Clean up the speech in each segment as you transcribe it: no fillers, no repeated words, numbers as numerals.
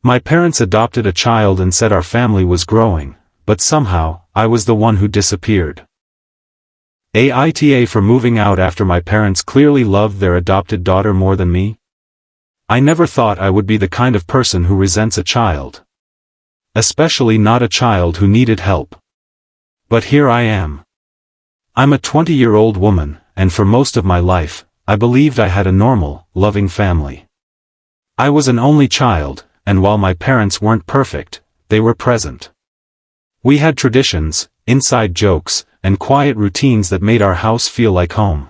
My parents adopted a child and said our family was growing, but somehow, I was the one who disappeared. AITA for moving out after my parents clearly loved their adopted daughter more than me. I never thought I would be the kind of person who resents a child. Especially not a child who needed help. But here I am. I'm a 20-year-old woman, and for most of my life, I believed I had a normal, loving family. I was an only child, and while my parents weren't perfect, they were present. We had traditions, inside jokes, and quiet routines that made our house feel like home.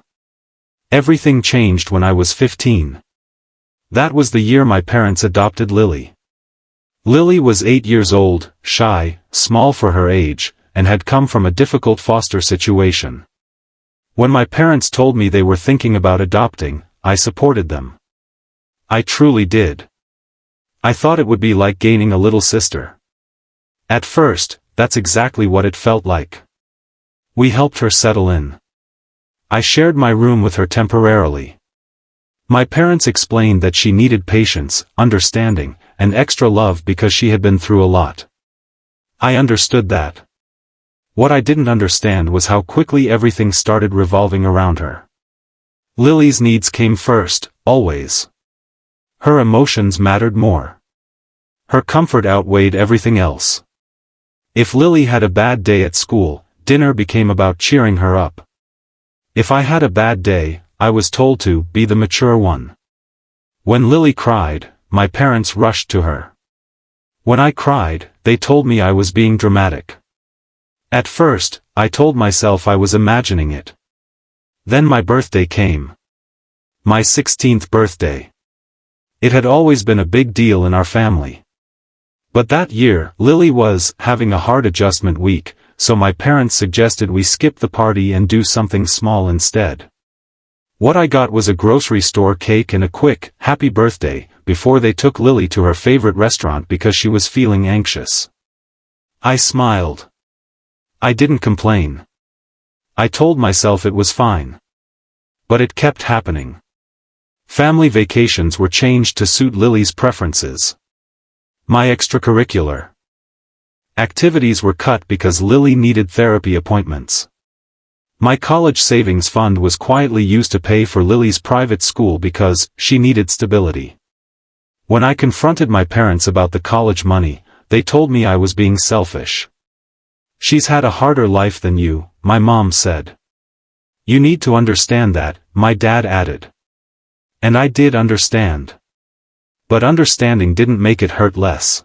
Everything changed when I was 15. That was the year my parents adopted Lily. Lily was 8 years old, shy, small for her age, and had come from a difficult foster situation. When my parents told me they were thinking about adopting, I supported them. I truly did. I thought it would be like gaining a little sister. At first, that's exactly what it felt like. We helped her settle in. I shared my room with her temporarily. My parents explained that she needed patience, understanding, and extra love because she had been through a lot. I understood that. What I didn't understand was how quickly everything started revolving around her. Lily's needs came first, always. Her emotions mattered more. Her comfort outweighed everything else. If Lily had a bad day at school, dinner became about cheering her up. If I had a bad day, I was told to be the mature one. When Lily cried, my parents rushed to her. When I cried, they told me I was being dramatic. At first, I told myself I was imagining it. Then my birthday came. My 16th birthday. It had always been a big deal in our family. But that year, Lily was having a hard adjustment week, so my parents suggested we skip the party and do something small instead. What I got was a grocery store cake and a quick, happy birthday, before they took Lily to her favorite restaurant because she was feeling anxious. I smiled. I didn't complain. I told myself it was fine. But it kept happening. Family vacations were changed to suit Lily's preferences. My extracurricular activities were cut because Lily needed therapy appointments. My college savings fund was quietly used to pay for Lily's private school because she needed stability. When I confronted my parents about the college money, they told me I was being selfish. She's had a harder life than you, my mom said. You need to understand that, my dad added. And I did understand. But understanding didn't make it hurt less.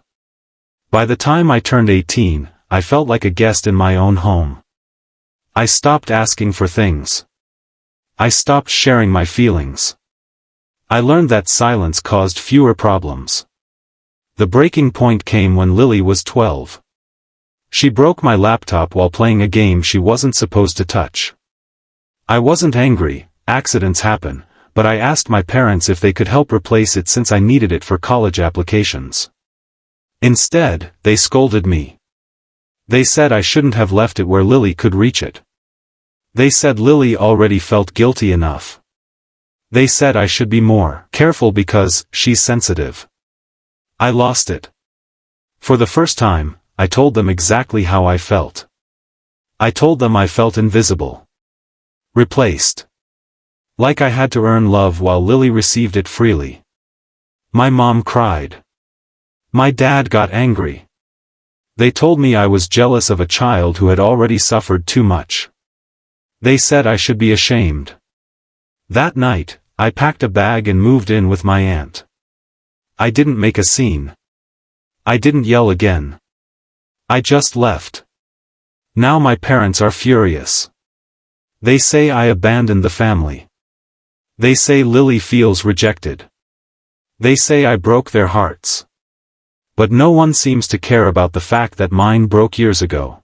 By the time I turned 18, I felt like a guest in my own home. I stopped asking for things. I stopped sharing my feelings. I learned that silence caused fewer problems. The breaking point came when Lily was 12. She broke my laptop while playing a game she wasn't supposed to touch. I wasn't angry, accidents happen, but I asked my parents if they could help replace it since I needed it for college applications. Instead, they scolded me. They said I shouldn't have left it where Lily could reach it. They said Lily already felt guilty enough. They said I should be more careful because she's sensitive. I lost it. For the first time, I told them exactly how I felt. I told them I felt invisible. Replaced. Like I had to earn love while Lily received it freely. My mom cried. My dad got angry. They told me I was jealous of a child who had already suffered too much. They said I should be ashamed. That night, I packed a bag and moved in with my aunt. I didn't make a scene. I didn't yell again. I just left. Now my parents are furious. They say I abandoned the family. They say Lily feels rejected. They say I broke their hearts. But no one seems to care about the fact that mine broke years ago.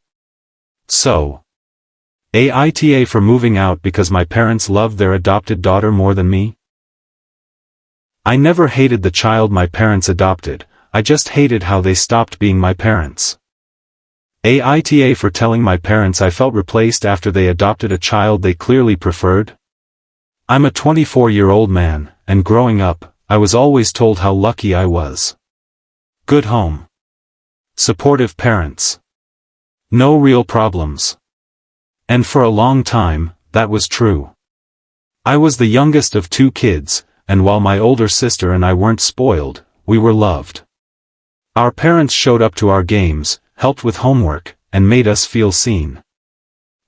So, AITA for moving out because my parents loved their adopted daughter more than me? I never hated the child my parents adopted, I just hated how they stopped being my parents. AITA for telling my parents I felt replaced after they adopted a child they clearly preferred? I'm a 24-year-old man, and growing up, I was always told how lucky I was. Good home. Supportive parents. No real problems. And for a long time, that was true. I was the youngest of 2 kids, and while my older sister and I weren't spoiled, we were loved. Our parents showed up to our games, helped with homework, and made us feel seen.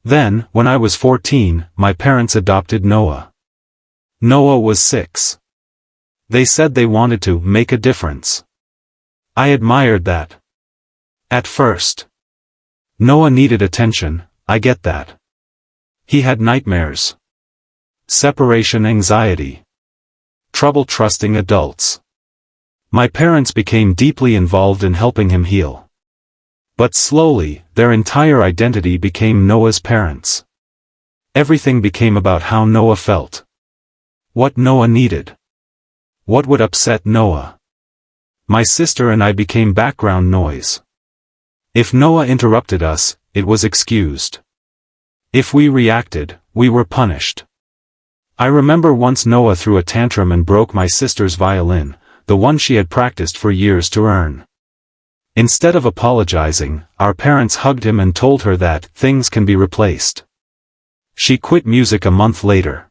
Then, when I was 14, my parents adopted Noah. Noah was 6. They said they wanted to make a difference. I admired that. At first. Noah needed attention, I get that. He had nightmares. Separation anxiety. Trouble trusting adults. My parents became deeply involved in helping him heal. But slowly, their entire identity became Noah's parents. Everything became about how Noah felt. What Noah needed. What would upset Noah. My sister and I became background noise. If Noah interrupted us, it was excused. If we reacted, we were punished. I remember once Noah threw a tantrum and broke my sister's violin, the one she had practiced for years to earn. Instead of apologizing, our parents hugged him and told her that things can be replaced. She quit music a month later.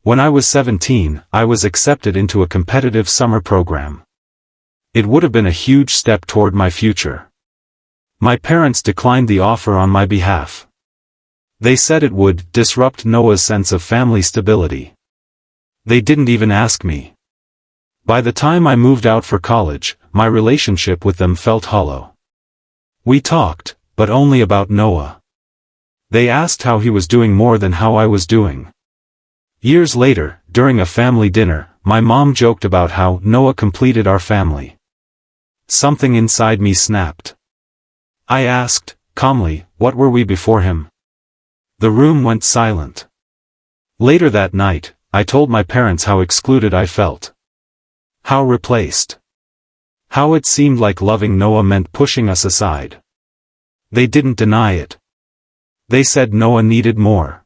When I was 17, I was accepted into a competitive summer program. It would have been a huge step toward my future. My parents declined the offer on my behalf. They said it would disrupt Noah's sense of family stability. They didn't even ask me. By the time I moved out for college, my relationship with them felt hollow. We talked, but only about Noah. They asked how he was doing more than how I was doing. Years later, during a family dinner, my mom joked about how Noah completed our family. Something inside me snapped. I asked, calmly, what were we before him? The room went silent. Later that night, I told my parents how excluded I felt. How replaced. How it seemed like loving Noah meant pushing us aside. They didn't deny it. They said Noah needed more.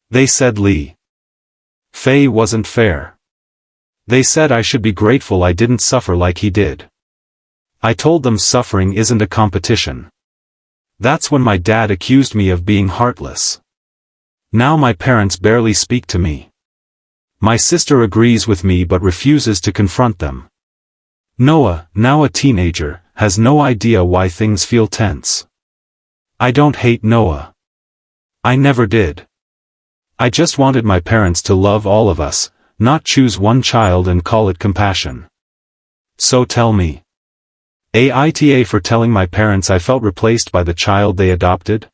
They said Faye wasn't fair. They said I should be grateful I didn't suffer like he did. I told them suffering isn't a competition. That's when my dad accused me of being heartless. Now my parents barely speak to me. My sister agrees with me but refuses to confront them. Noah, now a teenager, has no idea why things feel tense. I don't hate Noah. I never did. I just wanted my parents to love all of us, not choose one child and call it compassion. So tell me. AITA for telling my parents I felt replaced by the child they adopted?